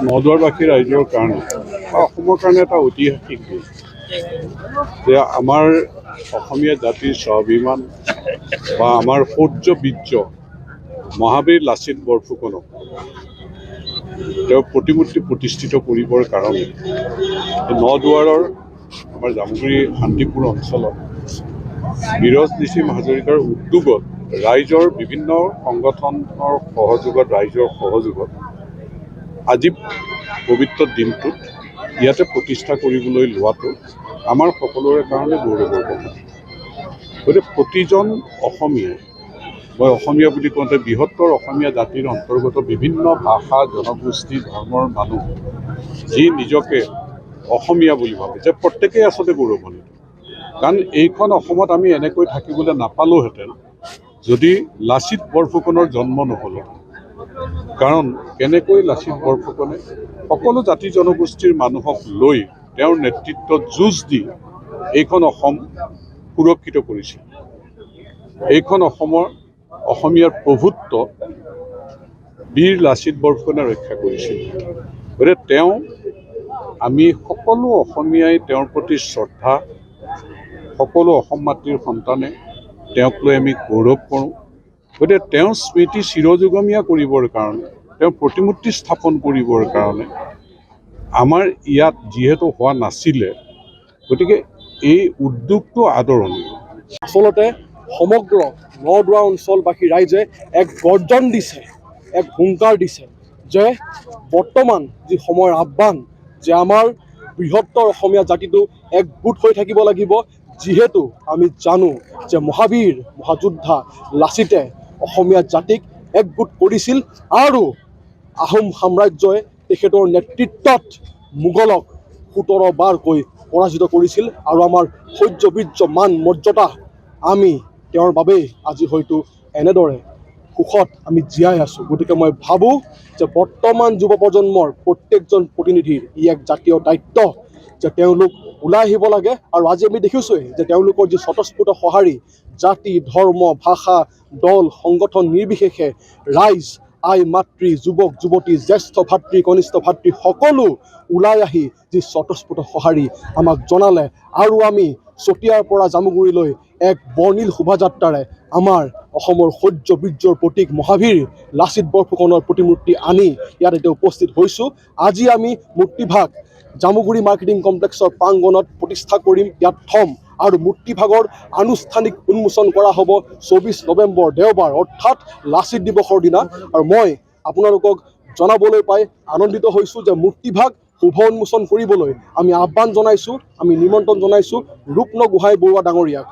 নদুৱাৰবাসী ৰাইজৰ কাৰণে বা অসমৰ কাৰণে এটা ঐতিহাসিক দিন যে আমাৰ অসমীয়া জাতিৰ স্বাভিমান বা আমাৰ সৌৰ্য বীৰ্য মহাবীৰ লাচিত বৰফুকনক তেওঁৰ প্ৰতিমূৰ্তি প্ৰতিষ্ঠিত কৰিবৰ কাৰণে নদুৱাৰৰ আমাৰ জামুগুৰি শান্তিপুৰ অঞ্চলত বিৰজ নিচিম হাজৰিকাৰ উদ্যোগত ৰাইজৰ বিভিন্ন সংগঠনৰ সহযোগত ৰাইজৰ সহযোগত আজি পবিত্ৰ দিনটোত ইয়াতে প্ৰতিষ্ঠা কৰিবলৈ লোৱাটো আমাৰ সকলোৰে কাৰণে গৌৰৱৰ কথা। গতিকে প্ৰতিজন অসমীয়াই মই অসমীয়া বুলি কওঁতে বৃহত্তৰ অসমীয়া জাতিৰ অন্তৰ্গত বিভিন্ন ভাষা জনগোষ্ঠী ধৰ্মৰ মানুহ যি নিজকে অসমীয়া বুলি ভাবে যে প্ৰত্যেকেই আচলতে গৌৰৱান্বিত। কাৰণ এইখন অসমত আমি এনেকৈ থাকিবলৈ নাপালোহেঁতেন যদি লাচিত বৰফুকনৰ জন্ম নহ'লহেঁতেন। কাৰণ কেনেকৈ লাচিত বৰফুকনে সকলো জাতি জনগোষ্ঠীৰ মানুহক লৈ তেওঁৰ নেতৃত্বত যুঁজ দি এইখন অসম সুৰক্ষিত কৰিছিল। এইখন অসমীয়াৰ প্ৰভুত্ব বীৰ লাচিত বৰফুকনে ৰক্ষা কৰিছিল। গতিকে তেওঁ আমি সকলো অসমীয়াই তেওঁৰ প্ৰতি শ্ৰদ্ধা, সকলো অসম মাতৃৰ সন্তানে তেওঁক লৈ আমি গৌৰৱ কৰোঁ। গতিকে তেওঁৰ স্মৃতি চিৰযুগমীয়া কৰিবৰ কাৰণে তেওঁৰ প্ৰতিমূৰ্তি স্থাপন কৰিবৰ কাৰণে আমাৰ ইয়াত যিহেতু হোৱা নাছিলে, গতিকে এই উদ্যোগটো আদৰণীয়। আচলতে সমগ্ৰ নদুৱা অঞ্চলবাসী ৰাইজে এক গৰ্জন দিছে, এক হুংকাৰ দিছে যে বৰ্তমান যি সময়ৰ আহ্বান যে আমাৰ বৃহত্তৰ অসমীয়া জাতিটো একগোট হৈ থাকিব লাগিব। যিহেতু আমি জানো যে মহাবীৰ মহাযোদ্ধা লাচিতে অসমীয়া জাতিক একগোট কৰিছিল আৰু আহোম সাম্ৰাজ্যই তেখেতৰ নেতৃত্বত মোগলক 17 বাৰকৈ পৰাজিত কৰিছিল আৰু আমাৰ সৌৰ্য বীৰ্য মান মৰ্যাদা আমি তেওঁৰ বাবেই আজি হয়তো এনেদৰে সুখত আমি জীয়াই আছোঁ। গতিকে মই ভাবোঁ যে বৰ্তমান যুৱ প্ৰজন্মৰ প্ৰত্যেকজন প্ৰতিনিধিৰ ই এক জাতীয় দায়িত্ব যে তেওঁলোক ওলাই আহিব লাগে। আৰু আজি আমি দেখিছোঁৱেই যে তেওঁলোকৰ যি স্বতঃস্ফূৰ্ত সঁহাৰি জাতি ধৰ্ম ভাষা দল সংগঠন নিৰ্বিশেষে ৰাইজ আই মাতৃ যুৱক যুৱতী জ্যেষ্ঠ ভাতৃ কনিষ্ঠ ভাতৃ সকলো ওলাই আহি যি স্বতঃস্ফূৰ্ত সঁহাৰি আমাক জনালে আৰু আমি চতিয়াৰ পৰা জামুগুৰিলৈ এক বৰ্ণিল শোভাযাত্ৰাৰে আমাৰ অসমৰ সৌৰ্য বীৰ্যৰ প্ৰতীক মহাবীৰ লাচিত বৰফুকনৰ প্ৰতিমূৰ্তি আনি ইয়াত এতিয়া উপস্থিত হৈছোঁ। আজি আমি মূৰ্তিভাগ জামুগুৰি মাৰ্কেটিং কমপ্লেক্সৰ প্ৰাংগণত প্ৰতিষ্ঠা কৰিম, ইয়াত থ'ম আৰু মূৰ্তিভাগৰ আনুষ্ঠানিক উন্মোচন কৰা হ'ব 24 নৱেম্বৰ দেওবাৰ অৰ্থাৎ লাচিত দিৱসৰ দিনা। আৰু মই আপোনালোকক জনাবলৈ পাই আনন্দিত হৈছোঁ যে মূৰ্তিভাগ শুভ উন্মোচন কৰিবলৈ আমি আহ্বান জনাইছোঁ, আমি নিমন্ত্ৰণ জনাইছোঁ ৰূপন গোহাঁই বৰুৱা ডাঙৰীয়াক।